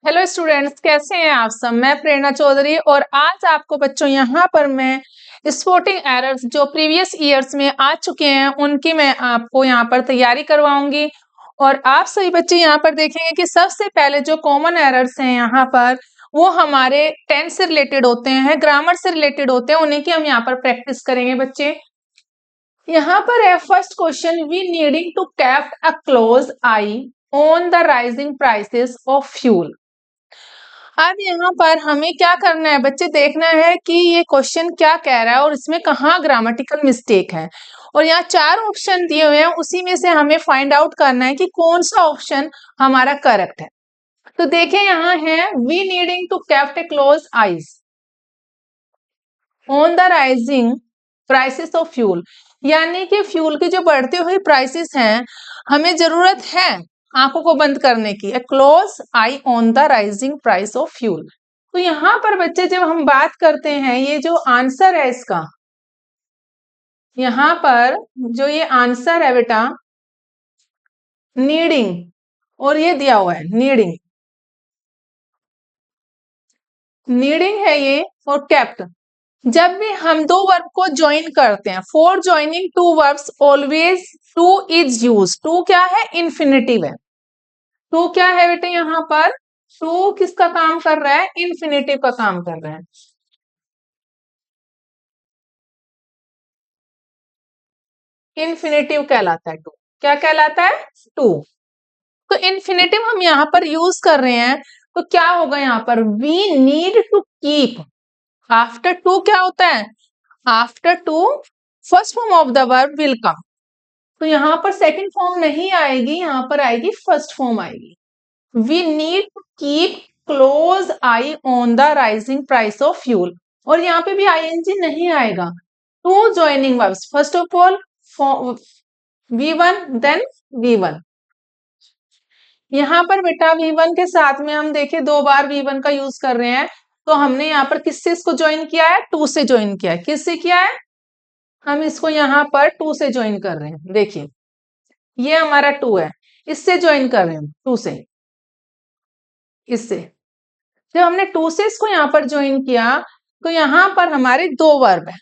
Hello students, कैसे हैं आप सब। मैं प्रेरणा चौधरी और आज आपको बच्चों यहाँ पर मैं स्पोर्टिंग एरर्स जो प्रीवियस ईयर्स में आ चुके हैं उनकी मैं आपको यहाँ पर तैयारी करवाऊंगी। और आप सभी बच्चे यहाँ पर देखेंगे कि सबसे पहले जो कॉमन एरर्स हैं यहाँ पर वो हमारे टेंस से रिलेटेड होते हैं, ग्रामर से रिलेटेड होते हैं, उन्हीं की हम यहाँ पर प्रैक्टिस करेंगे बच्चे। यहाँ पर है first question, we needing to kept a close eye on the rising prices of fuel. अब यहाँ पर हमें क्या करना है बच्चे, देखना है कि ये क्वेश्चन क्या कह रहा है और इसमें कहाँ ग्रामेटिकल मिस्टेक है। और यहाँ 4 ऑप्शन दिए हुए हैं, उसी में से हमें फाइंड आउट करना है कि कौन सा ऑप्शन हमारा करेक्ट है। तो देखें यहाँ है, we needing to kept a close eyes on the rising prices of fuel, यानी कि फ्यूल की जो बढ़ती हुई प्राइसेस हैं हमें जरूरत है आंखों को बंद करने की। A close eye on the rising price of fuel. तो यहाँ पर बच्चे जब हम बात करते हैं, ये जो आंसर है इसका, यहाँ पर जो ये आंसर है बेटा नीडिंग, और ये दिया हुआ है नीडिंग, नीडिंग है ये और केप्ट। जब भी हम दो वर्ब को ज्वाइन करते हैं, for joining to verbs always to is use. To क्या है, इन्फिनेटिव है। टू क्या है बेटे, यहाँ पर टू किसका काम कर रहा है, इन्फिनेटिव का काम कर रहा है। इन्फिनेटिव कहलाता है टू। क्या कहलाता है, टू। तो इन्फिनेटिव हम यहाँ पर यूज कर रहे हैं, तो क्या होगा यहाँ पर, we need to keep. After to क्या होता है, after to first form of the verb will come. तो यहाँ पर सेकंड फॉर्म नहीं आएगी, यहाँ पर आएगी फर्स्ट फॉर्म आएगी। We need to keep close eye on the rising price of fuel. और यहाँ पे भी आईएनजी नहीं आएगा। To joining verbs, first of all V1 then V1। यहाँ पर बेटा V1 के साथ में हम देखें 2 बार V1 का यूज कर रहे हैं, तो हमने यहाँ पर किससे इसको ज्वाइन किया है, टू से ज्वाइन किया है। किससे किया है, हम इसको यहाँ पर टू से ज्वाइन कर रहे हैं। देखिए ये हमारा टू है, इससे ज्वाइन कर रहे हैं, टू से, इससे। जब हमने टू से इसको यहाँ पर ज्वाइन किया तो यहाँ पर हमारे 2 वर्ब है।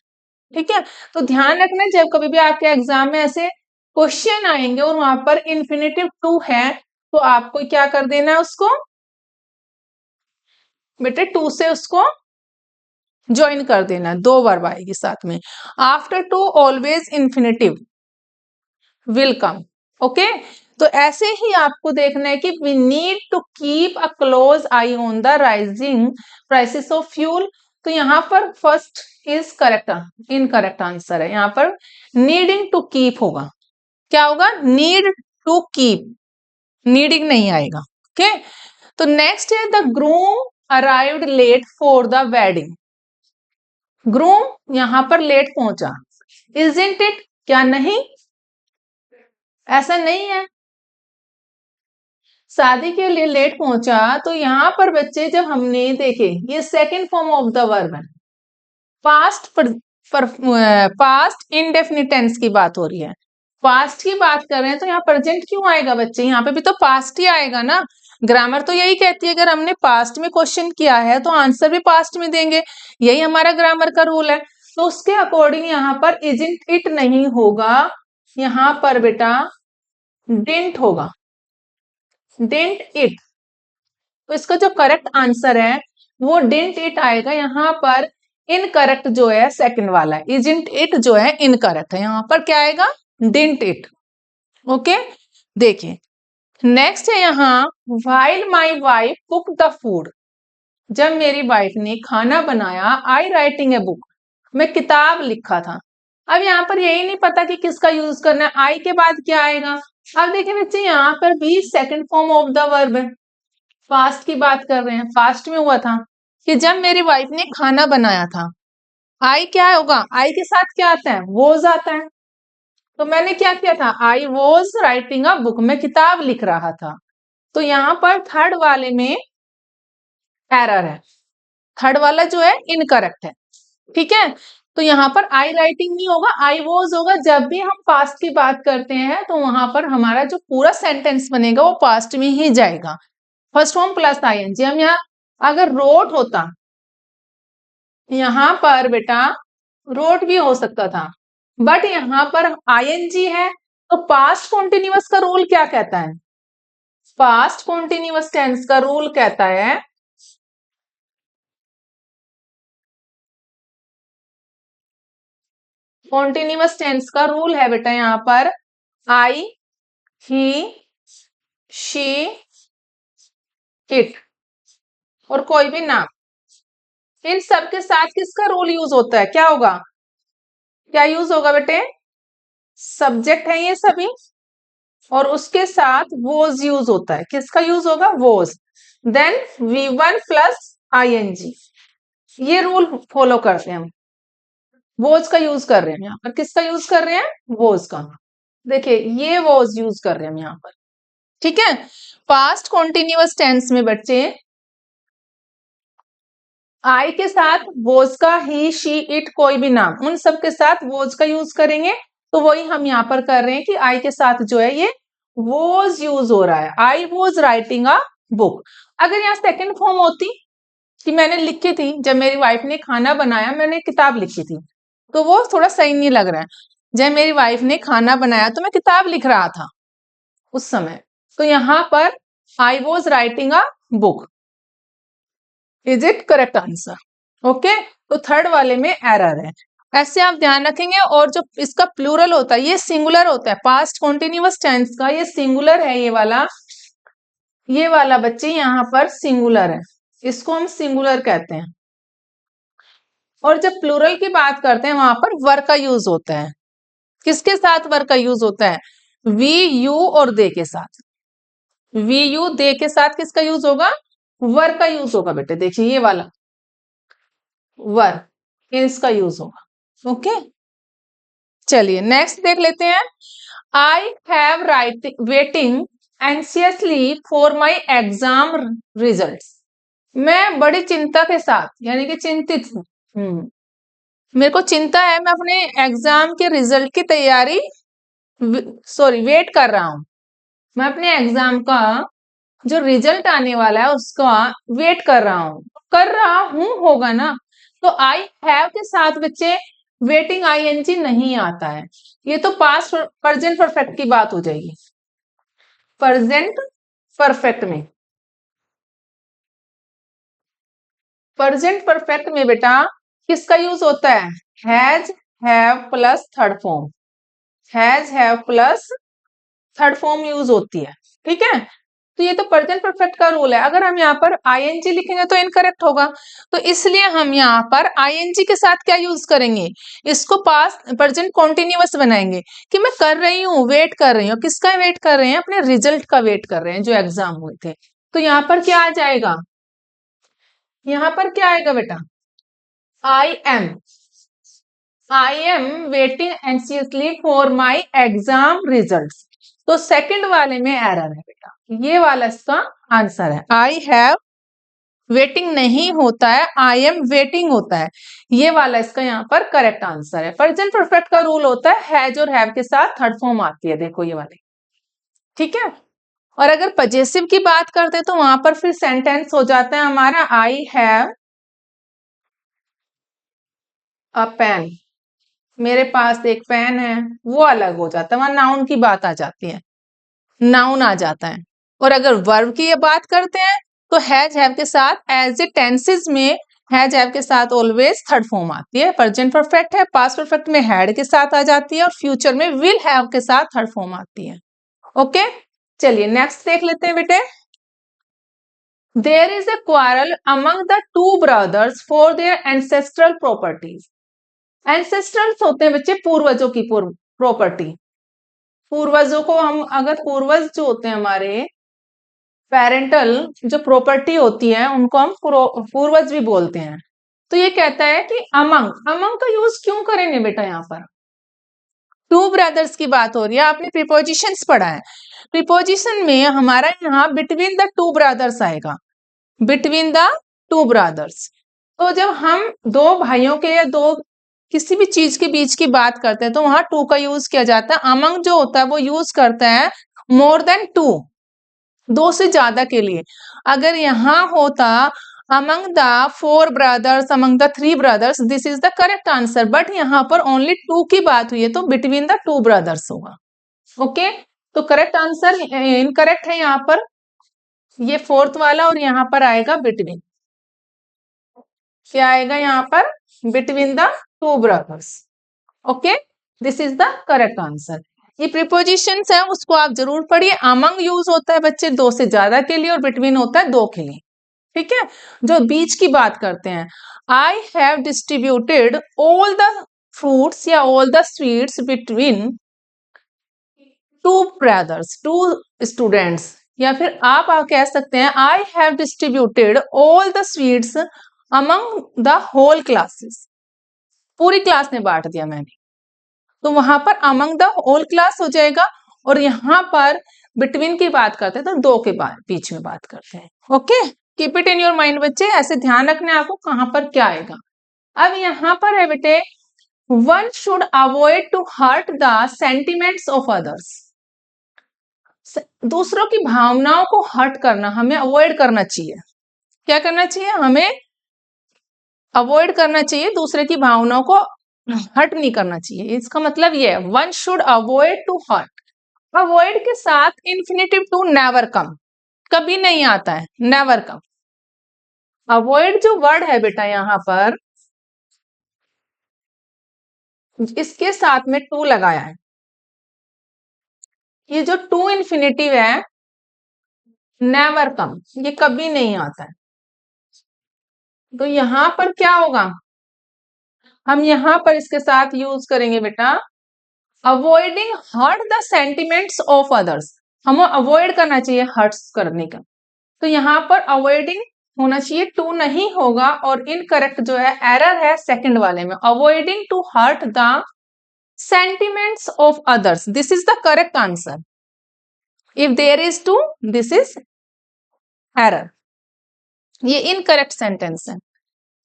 ठीक है, तो ध्यान रखना जब कभी भी आपके एग्जाम में ऐसे क्वेश्चन आएंगे और वहां पर इन्फिनेटिव टू है, तो आपको क्या कर देना है, उसको बेटे टू से उसको ज्वाइन कर देना। 2 वर्ब आएगी साथ में। After to always infinitive will come. Okay, तो ऐसे ही आपको देखना है कि we need to keep a close eye on the rising prices of fuel. तो यहाँ पर first is correct, incorrect answer है। यहाँ पर नीडिंग टू कीप होगा। क्या होगा, नीड टू कीप, नीडिंग नहीं आएगा। ओके, तो नेक्स्ट है the groom arrived late for the wedding. Groom यहाँ पर लेट पहुंचा, इजंट इट, क्या नहीं, ऐसा नहीं है, शादी के लिए लेट पहुंचा। तो यहाँ पर बच्चे जब हमने देखे, ये second form of the verb है, पास्ट पास्ट इंडेफिनिट टेंस की बात हो रही है, पास्ट की बात कर रहे हैं, तो यहाँ प्रेजेंट क्यों आएगा बच्चे, यहाँ पे भी तो पास्ट ही आएगा ना। ग्रामर तो यही कहती है, अगर हमने पास्ट में क्वेश्चन किया है तो आंसर भी पास्ट में देंगे, यही हमारा ग्रामर का रूल है। तो उसके अकॉर्डिंग यहाँ पर इजंट इट नहीं होगा, यहाँ पर बेटा डिडंट होगा, डिडंट इट। तो इसका जो करेक्ट आंसर है वो डिडंट इट आएगा। यहाँ पर इनकरेक्ट जो है सेकंड वाला है, इजंट इट जो है इनकरेक्ट है। यहाँ पर क्या आएगा, डिडंट इट। ओके, देखिए नेक्स्ट है यहाँ, while my wife cook the food. जब मेरी वाइफ ने खाना बनाया, आई राइटिंग ए बुक, मैं किताब लिखा था। अब यहाँ पर यही नहीं पता कि किसका यूज करना है, आई के बाद क्या आएगा। अब देखिए बच्चे यहाँ पर भी second form of the verb है, पास्ट की बात कर रहे हैं, पास्ट में हुआ था कि जब मेरी वाइफ ने खाना बनाया था। आई क्या होगा, आई के साथ क्या आता है, वॉज आता है। तो मैंने क्या किया था, I was writing a book, मैं किताब लिख रहा था। तो यहाँ पर थर्ड वाले में एरर है, थर्ड वाला जो है इनकरेक्ट है। ठीक है, तो यहाँ पर आई राइटिंग नहीं होगा, आई वॉज होगा। जब भी हम पास्ट की बात करते हैं तो वहां पर हमारा जो पूरा सेंटेंस बनेगा वो पास्ट में ही जाएगा। First form plus ING. हम यहाँ अगर रोट होता, यहाँ पर बेटा रोट भी हो सकता था, बट यहाँ पर आईएनजी है, तो पास्ट कॉन्टिन्यूअस का रूल क्या कहता है? पास्ट कॉन्टिन्यूअस टेंस का रूल कहता है कॉन्टिन्यूअस टेंस का रूल है बेटा यहाँ पर आई, ही, शी, इट और कोई भी नाम, इन सब के साथ किसका रूल यूज होता है? क्या होगा? क्या यूज होगा बेटे? सब्जेक्ट है ये सभी, और उसके साथ वोज यूज होता है। किसका यूज होगा? Was. Then V1 plus ING, ये रूल फॉलो करते हैं हम। वोज का यूज कर रहे हैं यहाँ पर। किसका यूज कर रहे हैं? वोज का। देखिए ये वोज यूज कर रहे हैं हम यहाँ पर, ठीक है। पास्ट कॉन्टिन्यूअस टेंस में बच्चे आई के साथ वोज का, ही, शी, इट, कोई भी नाम, उन सब के साथ वोज का यूज करेंगे। तो वही हम यहाँ पर कर रहे हैं कि आई के साथ जो है ये वोज यूज हो रहा है। I was writing a book. अगर यहाँ सेकेंड फॉर्म होती कि मैंने लिखी थी, जब मेरी वाइफ ने खाना बनाया, मैंने किताब लिखी थी, तो वो थोड़ा सही नहीं लग रहा है। जब मेरी वाइफ ने खाना बनाया तो मैं किताब लिख रहा था उस समय, तो यहाँ पर I was writing a book. Is it correct answer? Okay, तो थर्ड वाले में एरर है, ऐसे आप ध्यान रखेंगे। और जो इसका प्लूरल होता है ये सिंगुलर होता है। पास्ट कॉन्टिन्यूअस टेंस का ये सिंगुलर है, ये वाला बच्चे यहाँ पर सिंगुलर है, इसको हम सिंगुलर कहते हैं। और जब प्लूरल की बात करते हैं वहां पर वर का यूज होता है। किसके साथ वर का यूज होता है? वी, यू और दे के साथ। वी, यू, दे के साथ किसका यूज होगा? वर का यूज होगा बेटे। देखिए ये वाला वर, इसका यूज होगा। ओके, चलिए नेक्स्ट देख लेते हैं। I have waiting anxiously for my exam result. मैं बड़ी चिंता के साथ, यानी कि चिंतित हूँ, मेरे को चिंता है, मैं अपने एग्जाम के रिजल्ट की तैयारी वेट कर रहा हूं। मैं अपने एग्जाम का जो रिजल्ट आने वाला है उसका वेट कर रहा हूं। कर रहा हूं होगा ना, तो आई हैव के साथ बच्चे वेटिंग आईएनजी नहीं आता है, ये तो पास्ट प्रेजेंट परफेक्ट की बात हो जाएगी। प्रेजेंट परफेक्ट में, प्रेजेंट परफेक्ट में बेटा किसका यूज होता है? Has, have plus third form, has, have plus third form use होती है, ठीक है। तो ये तो प्रेजेंट परफेक्ट का रूल है। अगर हम यहाँ पर आईएनजी लिखेंगे तो इनकरेक्ट होगा, तो इसलिए हम यहाँ पर आईएनजी के साथ क्या यूज करेंगे? इसको पास्ट प्रेजेंट कॉन्टिन्यूअस बनाएंगे कि मैं कर रही हूँ, वेट कर रही हूँ। किसका वेट कर रहे हैं? अपने रिजल्ट का वेट कर रहे हैं जो एग्जाम हुए थे। तो यहाँ पर क्या आ जाएगा? यहाँ पर क्या आएगा बेटा? I am waiting anxiously for my exam result. तो सेकंड वाले में एरर है बेटा, ये वाला इसका आंसर है। आई हैव वेटिंग नहीं होता है, आई एम वेटिंग होता है, ये वाला इसका यहाँ पर करेक्ट आंसर है। प्रेजेंट परफेक्ट का रूल होता है हैज और हैव के साथ थर्ड फॉर्म आती है, देखो ये वाली, ठीक है। और अगर पजेसिव की बात करते हैं तो वहां पर फिर सेंटेंस हो जाता है हमारा आई हैव अ पेन, मेरे पास एक पेन है, वो अलग हो जाता है, वहां नाउन की बात आ जाती है, नाउन आ जाता है। और अगर वर्ब की ये बात करते हैं तो हैज हैव के साथ एज ए टेंसेस में हैज हैव के साथ ऑलवेज थर्ड फॉर्म आती है। प्रेजेंट परफेक्ट है, पास्ट परफेक्ट में हैड के साथ आ जाती है, और फ्यूचर में विल हैव के साथ थर्ड फॉर्म आती है। ओके, चलिए नेक्स्ट देख लेते हैं बेटे। There is a quarrel among the two brothers for their ancestral properties. Ancestrals होते हैं बच्चे पूर्वजों की प्रॉपर्टी। पूर्वजों को हम, अगर पूर्वज जो होते हैं हमारे पेरेंटल जो प्रॉपर्टी होती है उनको हम पूर्वज भी बोलते हैं। तो ये कहता है कि अमंग का यूज क्यों करेंगे बेटा? यहाँ पर टू ब्रदर्स की बात हो रही है, आपने प्रीपोजिशंस पढ़ा है। प्रीपोजिशन में हमारा यहाँ बिटवीन द टू ब्रदर्स आएगा, बिटवीन द टू ब्रदर्स। तो जब हम दो भाइयों के या दो किसी भी चीज के बीच की बात करते हैं तो वहां टू का यूज किया जाता है। अमंग जो होता है वो यूज करता है मोर देन टू, दो से ज्यादा के लिए। अगर यहाँ होता among the four brothers, among the three brothers, this is the correct answer, but यहाँ पर only two की बात हुई है तो between the two brothers होगा। ओके, तो करेक्ट आंसर इनकरेक्ट है यहाँ पर, ये फोर्थ वाला, और यहाँ पर आएगा बिटवीन। क्या आएगा यहाँ पर? Between the two brothers. Okay, this is the correct answer. ये प्रीपोजिशंस है उसको आप जरूर पढ़िए। अमंग यूज होता है बच्चे दो से ज्यादा के लिए, और बिटवीन होता है दो के लिए। ठीक है, जो बीच की बात करते हैं, I have distributed all the fruits या all the sweets between two brothers, two students. या फिर आप कह सकते हैं I have distributed all the sweets among the whole classes, पूरी क्लास में बांट दिया मैंने, तो वहां पर अमंग द होल क्लास हो जाएगा। और यहाँ पर बिटवीन की बात करते हैं तो दो के बीच में बात करते हैं। Okay, keep it in your mind बच्चे, ऐसे ध्यान रखना है आपको कहां पर क्या आएगा। अब यहाँ पर है बेटे, one should avoid to hurt the sentiments of others. दूसरों की भावनाओं को हर्ट करना हमें अवॉइड करना चाहिए। क्या करना चाहिए? हमें अवॉइड करना चाहिए, दूसरे की भावनाओं को हर्ट नहीं करना चाहिए। इसका मतलब ये है one should avoid to hurt. Avoid के साथ इन्फिनेटिव टू नेवर कम, कभी नहीं आता है, नेवर कम। अवॉइड जो वर्ड है बेटा यहाँ पर, इसके साथ में टू लगाया है। ये जो टू इन्फिनेटिव है, नेवर कम, ये कभी नहीं आता है। तो यहां पर क्या होगा? हम यहां पर इसके साथ यूज करेंगे बेटा avoiding hurt the sentiments of others. हमें अवॉइड करना चाहिए हर्ट्स करने का, तो यहां पर अवॉइडिंग होना चाहिए, टू नहीं होगा। और इनकरेक्ट जो है, एरर है सेकंड वाले में, avoiding to hurt the sentiments of others, this is the correct answer. If there is to, this is error. ये इनकरेक्ट सेंटेंस है,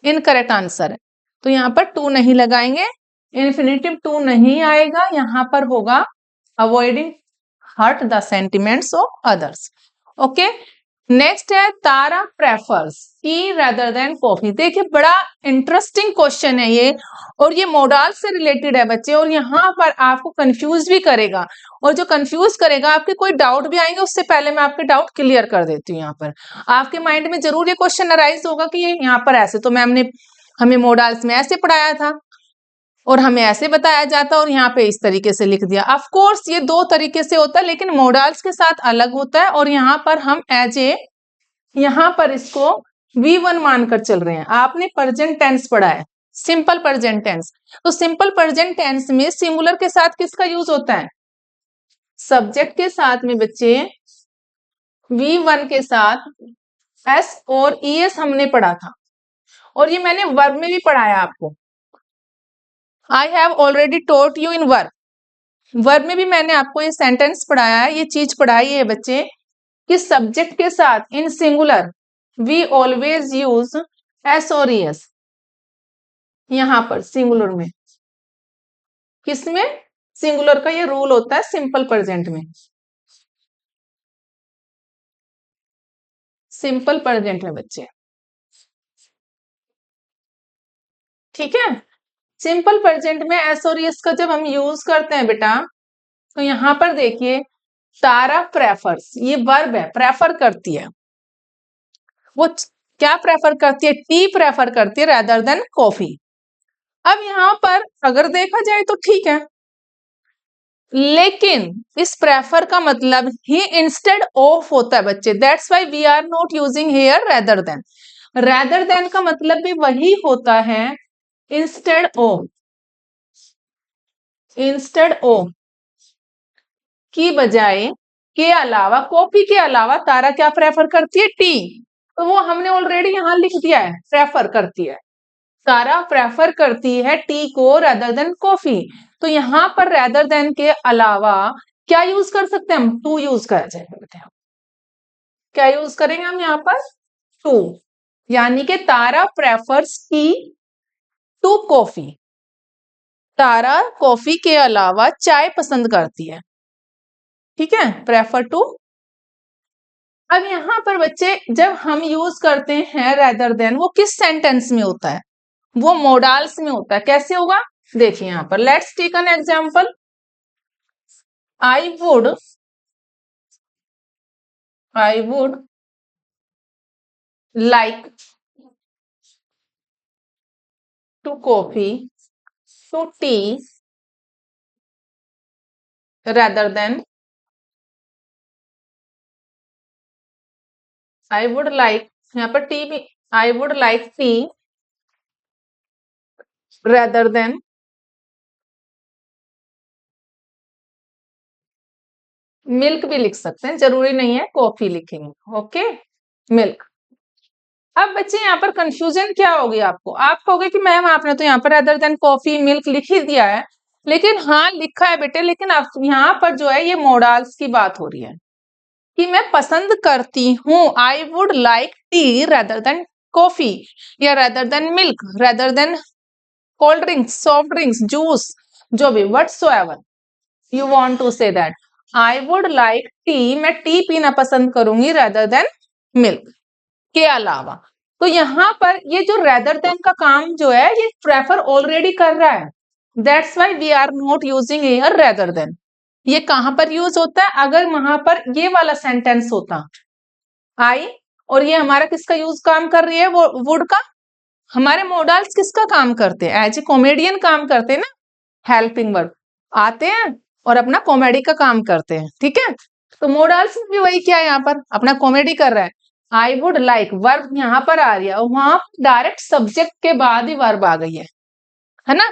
इनकरेक्ट आंसर है, तो यहाँ पर टू नहीं लगाएंगे, इन्फिनेटिव टू नहीं आएगा, यहाँ पर होगा avoiding hurt the sentiments of others. Okay, next है Tara prefers tea rather than coffee. देखिए बड़ा इंटरेस्टिंग क्वेश्चन है ये, और ये मॉडल से रिलेटेड है बच्चे, और यहाँ पर आपको कंफ्यूज भी करेगा, और जो कंफ्यूज करेगा आपके कोई डाउट भी आएंगे, उससे पहले मैं आपके डाउट क्लियर कर देती हूँ। यहाँ पर आपके माइंड में जरूर ये क्वेश्चन अराइज होगा कि ये यहाँ पर ऐसे तो मैम ने हमें मॉडल्स में ऐसे पढ़ाया था और हमें ऐसे बताया जाता, और यहाँ पे इस तरीके से लिख दिया। ऑफ कोर्स ये दो तरीके से होता है, लेकिन मॉडल्स के साथ अलग होता है, और यहाँ पर हम एज ए, यहाँ पर इसको V1 मानकर चल रहे हैं। आपने प्रेजेंट टेंस पढ़ा है, सिंपल प्रेजेंट टेंस, तो सिंपल प्रेजेंट टेंस में सिंगुलर के साथ किसका यूज होता है? सब्जेक्ट के साथ में बच्चे V1 के साथ S और ES हमने पढ़ा था, और ये मैंने वर्ब में भी पढ़ाया आपको। I have already taught you in verb. Verb में भी मैंने आपको ये सेंटेंस पढ़ाया है, ये चीज पढ़ाई है बच्चे कि सब्जेक्ट के साथ in singular we always use S और ES। यहां पर सिंगुलर में, किसमें? सिंगुलर का ये रूल होता है सिंपल प्रेजेंट में, सिंपल प्रेजेंट में बच्चे। ठीक है, सिंपल प्रेजेंट में एस और ES का जब हम यूज करते हैं बेटा, तो यहां पर देखिए तारा प्रेफर्स, ये वर्ब है, प्रेफर करती है। वो क्या प्रेफर करती है? टी प्रेफर करती है रेदर देन कॉफी। अब यहां पर अगर देखा जाए तो ठीक है, लेकिन इस प्रेफर का मतलब ही इंस्टेड ऑफ होता है बच्चे, that's why we are not using here rather than. Rather than का मतलब भी वही होता है, इंस्टेड ऑफ, इंस्टेड ऑफ की बजाय, के अलावा, कॉफी के अलावा तारा क्या प्रेफर करती है? टी। तो वो हमने ऑलरेडी यहां लिख दिया है, प्रेफर करती है, तारा प्रेफर करती है टी को रेदर देन कॉफी। तो यहाँ पर रेदर देन के अलावा क्या यूज कर सकते हैं हम? टू यूज करा जाएगा। क्या यूज करेंगे हम यहाँ पर? टू, यानी कि Tara prefers tea to coffee. Tara coffee के अलावा चाय पसंद करती है। ठीक है, प्रेफर टू अब यहाँ पर बच्चे जब हम यूज करते हैं रेदर देन, वो किस सेंटेंस में होता है? वो मोडाल्स में होता है। कैसे होगा? देखिए यहाँ पर, let's take an example. I would like to coffee to tea rather than, I would like, यहाँ पर टी भी, I would like tea rather than milk भी लिख सकते हैं, जरूरी नहीं है कॉफी लिखेंगे। Okay, milk. अब बच्चे यहाँ पर कंफ्यूजन क्या होगी आपको? आप कहोगे कि मैम आपने तो यहाँ पर अदर देन कॉफी मिल्क लिख ही दिया है। लेकिन हाँ लिखा है बेटे, लेकिन आप यहाँ पर जो है ये मोडाल्स की बात हो रही है कि मैं पसंद करती हूँ। I would like tea rather than coffee, या rather than milk, rather than cold drinks, soft drinks, juice, जो भी, whatsoever you want to say that. I would like tea, मैं टी पीना पसंद करूंगी रेदर देन मिल्क के अलावा। तो यहाँ पर ये जो रेदर देन का काम जो है ये प्रेफर ऑलरेडी कर रहा है, that's why we are not using here rather than. ये कहां पर यूज होता है? अगर वहां पर ये वाला सेंटेंस होता आई, और ये हमारा किसका यूज काम कर रही है? वो वुड का। हमारे मोडाल्स किसका काम करते हैं? एज ए कॉमेडियन काम करते हैं ना, हेल्पिंग वर्ब आते हैं और अपना कॉमेडी का काम करते हैं। ठीक है, तो मोडाल्स में भी वही क्या है, यहाँ पर अपना कॉमेडी कर रहा है। आई वुड लाइक, वर्ब यहाँ पर आ रही है और वहां डायरेक्ट सब्जेक्ट के बाद ही वर्ब आ गई है ना।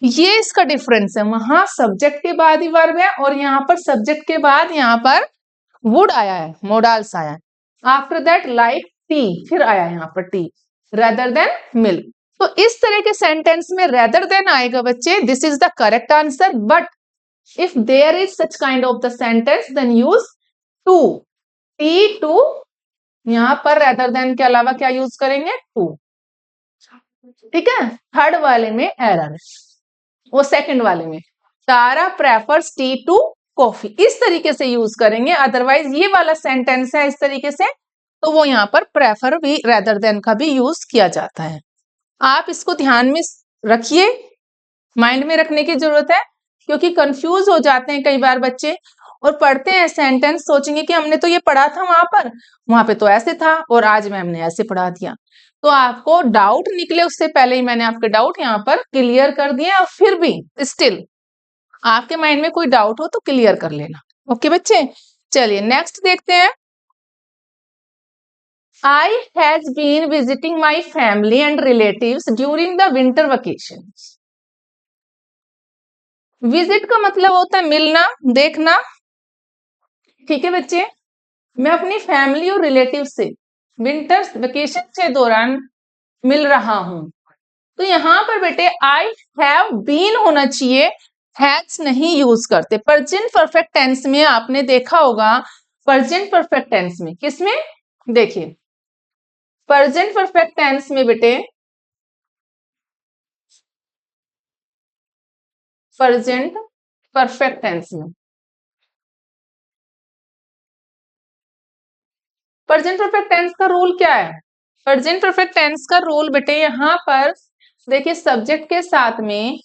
ये इसका डिफरेंस है, वहां सब्जेक्ट के बाद ही वर्ब है और यहाँ पर सब्जेक्ट के बाद यहाँ पर वुड आया है, मोडाल्स आया है। आफ्टर दैट लाइक टी, फिर आया यहाँ पर टी रेदर देन मिल्क। तो इस तरह के सेंटेंस में रेदर देन आएगा बच्चे, this is the correct answer. But if there is such kind of the sentence then use to, t to, यहां पर rather than के अलावा क्या यूज करेंगे? to। ठीक है, थर्ड वाले में एरर है, वो सेकंड वाले में तारा प्रेफर्स टी टू कॉफी, इस तरीके से यूज करेंगे। अदरवाइज ये वाला सेंटेंस है इस तरीके से, तो वो यहाँ पर प्रेफर भी रेदर देन का भी यूज किया जाता है। आप इसको ध्यान में रखिए, माइंड में रखने की जरूरत है, क्योंकि कंफ्यूज हो जाते हैं कई बार बच्चे और पढ़ते हैं सेंटेंस, सोचेंगे कि हमने तो ये पढ़ा था वहां पे तो ऐसे था और आज मैम ने ऐसे पढ़ा दिया। तो आपको डाउट निकले उससे पहले ही मैंने आपके डाउट यहाँ पर क्लियर कर दिए, और फिर भी स्टिल आपके माइंड में कोई डाउट हो तो क्लियर कर लेना। ओके बच्चे, चलिए नेक्स्ट देखते हैं। I has been visiting my family and relatives during the winter vacation. Visit का मतलब होता है मिलना, देखना। ठीक है बच्चे, मैं अपनी फैमिली और रिलेटिव से विंटर वेकेशन के दौरान मिल रहा हूं। तो यहां पर बेटे आई हैव बीन होना चाहिए, हैज नहीं यूज करते। प्रेजेंट परफेक्ट टेंस में आपने देखा होगा, प्रेजेंट परफेक्ट टेंस में किसमें? देखिए प्रेजेंट परफेक्ट टेंस में बेटे, प्रेजेंट परफेक्ट टेंस में, प्रेजेंट परफेक्ट टेंस का रूल क्या है? प्रेजेंट परफेक्ट टेंस का रूल बेटे यहां पर देखिए, सब्जेक्ट के साथ में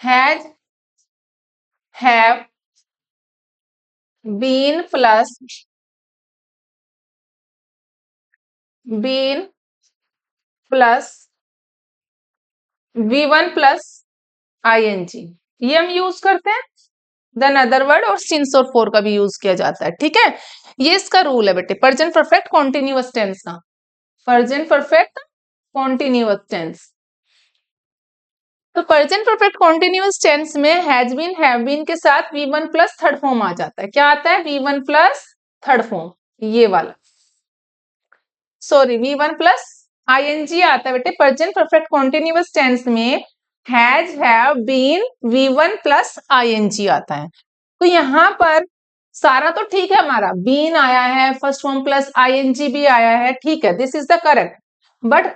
has, have, been plus, been plus V1 plus ING, ये हम यूज करते हैं। देन अदर वर्ड और सिंस और फॉर का भी यूज किया जाता है। ठीक है, ये इसका रूल है बेटे प्रेजेंट परफेक्ट कॉन्टिन्यूअस टेंस का, प्रेजेंट परफेक्ट कॉन्टिन्यूअस टेंस। तो प्रेजेंट परफेक्ट कॉन्टिन्यूअस टेंस में हैज बीन, हैव बीन के साथ V1 प्लस थर्ड फॉर्म आ जाता है। क्या आता है? V1 प्लस थर्ड फॉर्म, ये वाला, सॉरी V1 प्लस ING आता है बेटे प्रेजेंट परफेक्ट कॉन्टिन्यूअस टेंस में। Has, have, been, V1 plus ING आता है। तो यहां पर सारा तो ठीक है, हमारा बीन आया है, फर्स्ट फॉर्म प्लस ING भी आया है, ठीक है, this is the correct. But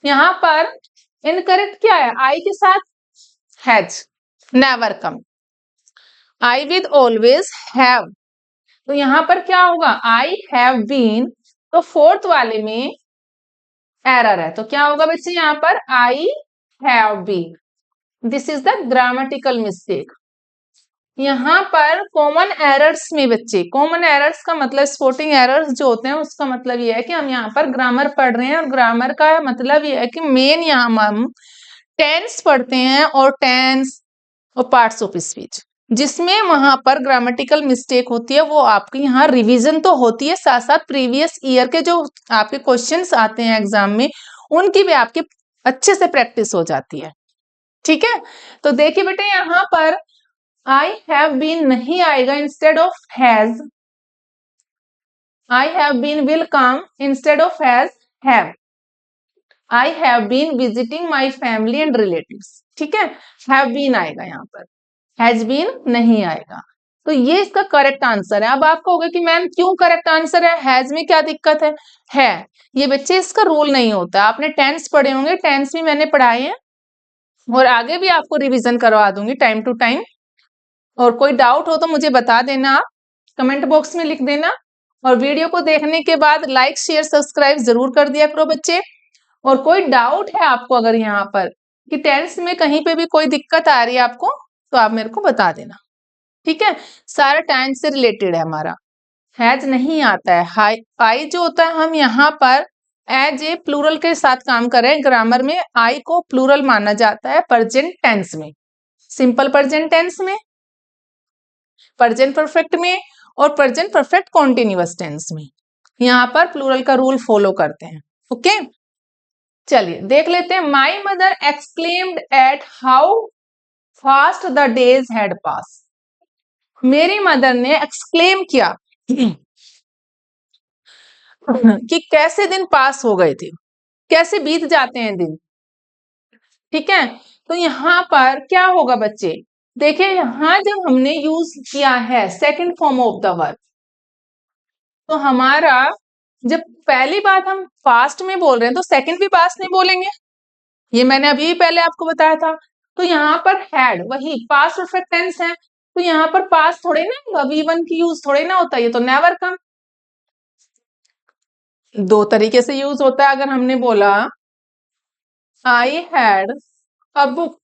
यहां पर इनकरेक्ट क्या है? आई के साथ has never come, I with always have, तो यहाँ पर क्या होगा, आई हैव बीन, तो फोर्थ वाले में एरर है, तो क्या होगा बच्चे यहाँ पर I have been, this is the grammatical mistake. यहाँ पर कॉमन एरर्स में बच्चे, कॉमन एरर्स का मतलब स्पोर्टिंग एरर्स जो होते हैं उसका मतलब ये है कि हम यहाँ पर ग्रामर पढ़ रहे हैं, और ग्रामर का मतलब ये है कि मेन यहाँ हम टेंस पढ़ते हैं और टेंस और पार्ट्स ऑफ स्पीच, जिसमें वहां पर ग्रामेटिकल मिस्टेक होती है वो आपकी यहाँ रिवीजन तो होती है, साथ साथ प्रीवियस ईयर के जो आपके क्वेश्चंस आते हैं एग्जाम में उनकी भी आपकी अच्छे से प्रैक्टिस हो जाती है। ठीक है, तो देखिए बेटे यहाँ पर आई हैव बीन नहीं आएगा, instead of has, I have been will come instead of have, I have been visiting my family and relatives. ठीक है, हैव बीन आएगा यहाँ पर, हैज बीन नहीं आएगा। तो ये इसका करेक्ट आंसर है। अब आपको होगा कि मैम क्यों करेक्ट आंसर है, हैज में क्या दिक्कत है ये बच्चे इसका रूल नहीं होता। आपने टेंस पढ़े होंगे, टेंस भी मैंने पढ़ाए हैं और आगे भी आपको रिवीजन करवा दूंगी टाइम टू टाइम। और कोई डाउट हो तो मुझे बता देना, आप कमेंट बॉक्स में लिख देना, और वीडियो को देखने के बाद लाइक शेयर सब्सक्राइब जरूर कर दिया करो बच्चे। और कोई डाउट है आपको अगर यहाँ पर कि टेंस में कहीं पे भी कोई दिक्कत आ रही है आपको, तो आप मेरे को बता देना। ठीक है, सारा टेंस से रिलेटेड है हमारा। हैज नहीं आता है, हाई आई जो होता है हम यहाँ पर एज ए प्लूरल के साथ काम कर रहे हैं। ग्रामर में आई को प्लूरल माना जाता है प्रेजेंट टेंस में, सिंपल प्रेजेंट टेंस में, प्रेजेंट परफेक्ट में और प्रेजेंट परफेक्ट कॉन्टिन्यूअस टेंस में। यहाँ पर प्लूरल का रूल फॉलो करते हैं। ओके, चलिए देख लेते हैं। My mother exclaimed at how fast the days had pass. मेरी मदर ने एक्सक्लेम किया कि कैसे दिन पास हो गए थे, कैसे बीत जाते हैं दिन। ठीक है, तो यहाँ पर क्या होगा बच्चे, देखिए यहाँ जब हमने यूज किया है second form of the verb, तो हमारा जब पहली बात हम पास्ट में बोल रहे हैं तो सेकंड भी पास्ट में बोलेंगे, ये मैंने अभी पहले आपको बताया था। तो यहाँ पर हैड वही पास्ट परफेक्ट टेंस है, तो यहाँ पर पास्ट थोड़े ना V1 की यूज थोड़े ना होता है, ये तो नेवर कम। दो तरीके से यूज होता है। अगर हमने बोला आई हैड अ बुक,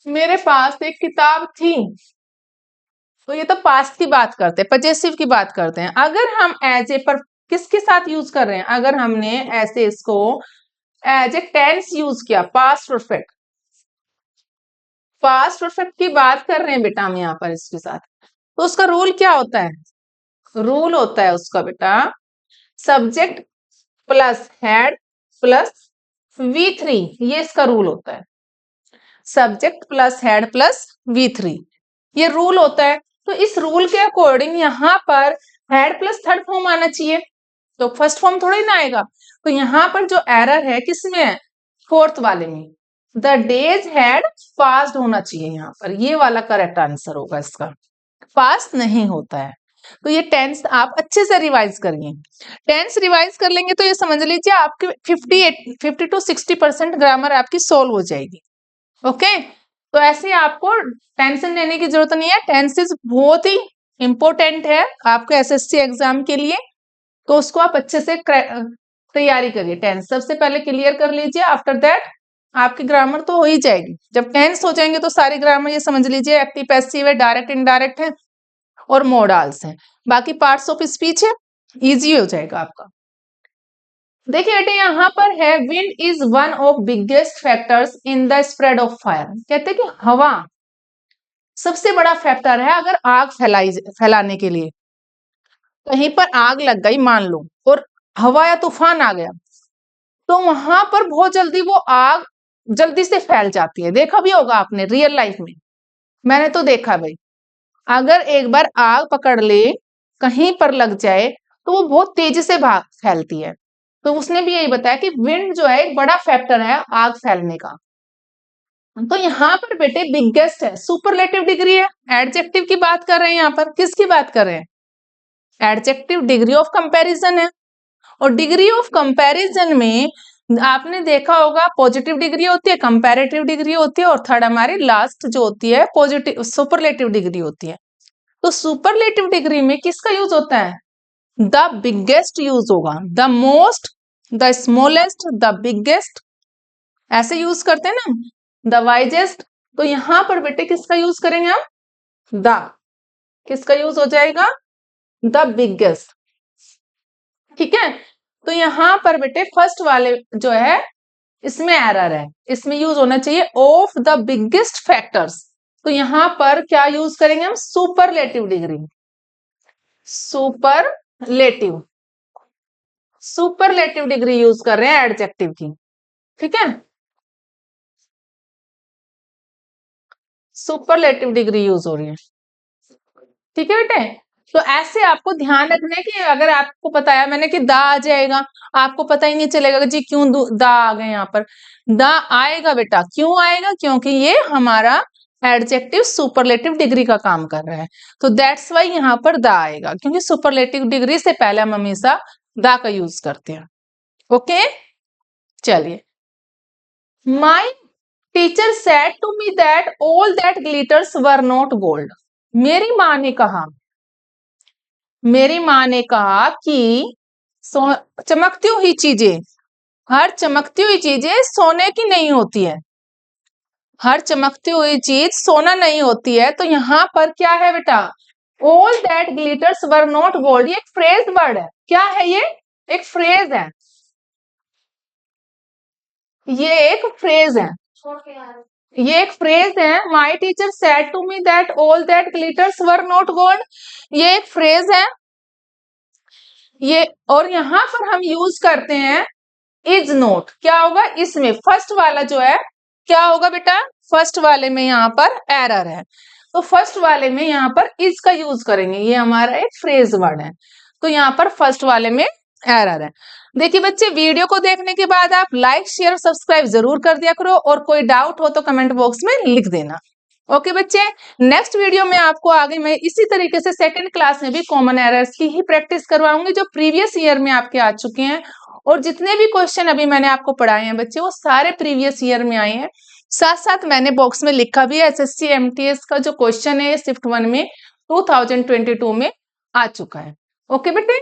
मेरे पास एक किताब थी, तो ये तो पास्ट की बात करते हैं, पजेसिव की बात करते हैं। अगर हम एज ए पर किसके साथ यूज कर रहे हैं, अगर हमने ऐसे इसको एज ए टेंस यूज किया, पास्ट परफेक्ट, पास्ट परफेक्ट की बात कर रहे हैं बेटा हम यहाँ पर इसके साथ, तो उसका रूल क्या होता है, रूल होता है उसका बेटा subject plus had plus V3, ये इसका रूल होता है। Subject plus had plus V3, ये रूल होता है। तो इस रूल के अकॉर्डिंग यहाँ पर हैड प्लस थर्ड फॉर्म आना चाहिए, तो फर्स्ट फॉर्म थोड़ा ही ना आएगा। तो यहाँ पर जो एरर है किसमें है, फोर्थ वाले में, द डेज हैड पास्ड होना चाहिए यहाँ पर, ये वाला करेक्ट आंसर होगा इसका, पास्ट नहीं होता है। तो ये टेंस आप अच्छे से रिवाइज करिए। टेंस रिवाइज कर लेंगे तो ये समझ लीजिए आपकी 50 to 60% ग्रामर आपकी सोल्व हो जाएगी। ओके, तो ऐसे आपको टेंशन लेने की जरूरत नहीं है। टेंसेस बहुत ही इंपॉर्टेंट है आपके एसएससी एग्जाम के लिए, तो उसको आप अच्छे से तैयारी करिए। टेंस सबसे पहले क्लियर कर लीजिए, आफ्टर दैट आपकी ग्रामर तो हो ही जाएगी। जब टेंस हो जाएंगे तो सारी ग्रामर ये समझ लीजिए एक्टिव पैसिव है, डायरेक्ट इनडायरेक्ट है और मोडाल्स हैं, बाकी पार्ट्स ऑफ स्पीच है, इजी हो जाएगा आपका। देखिए बेटे यहाँ पर है wind is one of biggest factors in the spread of fire. कहते हैं कि हवा सबसे बड़ा फैक्टर है अगर आग फैलाने के लिए। कहीं पर आग लग गई मान लो और हवा या तूफान आ गया, तो वहां पर बहुत जल्दी वो आग जल्दी से फैल जाती है। देखा भी होगा आपने रियल लाइफ में, मैंने तो देखा भाई, अगर एक बार आग पकड़ ले कहीं पर लग जाए तो वो बहुत तेजी से भाग फैलती है। तो उसने भी यही बताया कि विंड जो है एक बड़ा फैक्टर है आग फैलने का। तो यहाँ पर बेटे बिगेस्ट है, सुपरलेटिव डिग्री है, एडजेक्टिव की बात कर रहे हैं। यहाँ पर किसकी बात कर रहे हैं, एडजेक्टिव डिग्री ऑफ कंपैरिजन है। और डिग्री ऑफ कंपैरिजन में आपने देखा होगा पॉजिटिव डिग्री होती है, कंपैरेटिव डिग्री होती है, और थर्ड हमारी लास्ट जो होती है पॉजिटिव सुपरलेटिव डिग्री होती है। तो सुपरलेटिव डिग्री में किसका यूज होता है? द बिगेस्ट यूज होगा, the most, the smallest, the biggest, ऐसे यूज करते हैं ना, द वाइजेस्ट। तो यहां पर बेटे किसका यूज करेंगे हम? द, किसका यूज हो जाएगा? The biggest. ठीक है, तो यहां पर बेटे फर्स्ट वाले जो है इसमें एरर है, इसमें यूज होना चाहिए ऑफ द बिगेस्ट फैक्टर्स। तो यहां पर क्या यूज करेंगे हम? Superlative degree, superlative, superlative degree use कर रहे हैं एडजेक्टिव की। ठीक है, सुपरलेटिव डिग्री यूज हो रही है। ठीक है बेटे, तो ऐसे आपको ध्यान रखना है कि अगर आपको बताया मैंने कि दा आ जाएगा, आपको पता ही नहीं चलेगा कि जी क्यों दा आ गए यहाँ पर। दा आएगा बेटा, क्यों आएगा? क्योंकि ये हमारा एडजेक्टिव सुपरलेटिव डिग्री का काम कर रहा है, तो दैट्स वाई यहाँ पर दा आएगा, क्योंकि सुपरलेटिव डिग्री से पहले हम हमेशा दा का यूज करते हैं। ओके, चलिए। My teacher said to me that all that glitters were not gold. मेरी माँ ने कहा, मेरी माँ ने कहा कि चमकती हुई चीजें, हर चमकती हुई चीजें सोने की नहीं होती है, हर चमकती हुई चीज सोना नहीं होती है। तो यहाँ पर क्या है बेटा? All that glitters were not gold, ये एक फ्रेज वर्ड है। क्या है ये? एक फ्रेज है, ये एक फ्रेज है, ये एक फ्रेज है। My teacher said to me that all that glitters were not gold, ये एक फ्रेज है ये। और यहां पर हम यूज करते हैं इज नोट। क्या होगा इसमें? फर्स्ट वाला जो है क्या होगा बेटा? फर्स्ट वाले में यहाँ पर एरर है, तो फर्स्ट वाले में यहाँ पर इज का यूज करेंगे, ये हमारा एक फ्रेज वर्ड है, तो यहाँ पर फर्स्ट वाले में एरर है। देखिए बच्चे, वीडियो को देखने के बाद आप लाइक शेयर सब्सक्राइब जरूर कर दिया करो, और कोई डाउट हो तो कमेंट बॉक्स में लिख देना। ओके बच्चे, नेक्स्ट वीडियो में आपको आगे मैं इसी तरीके से सेकंड क्लास में भी कॉमन एरर्स की ही प्रैक्टिस करवाऊंगी जो प्रीवियस ईयर में आपके आ चुके हैं। और जितने भी क्वेश्चन अभी मैंने आपको पढ़ाए हैं बच्चे, वो सारे प्रीवियस ईयर में आए हैं। साथ साथ मैंने बॉक्स में लिखा भी है, एसएससी एमटीएस का जो क्वेश्चन है शिफ्ट 1 में 2022 में आ चुका है। ओके बेटे।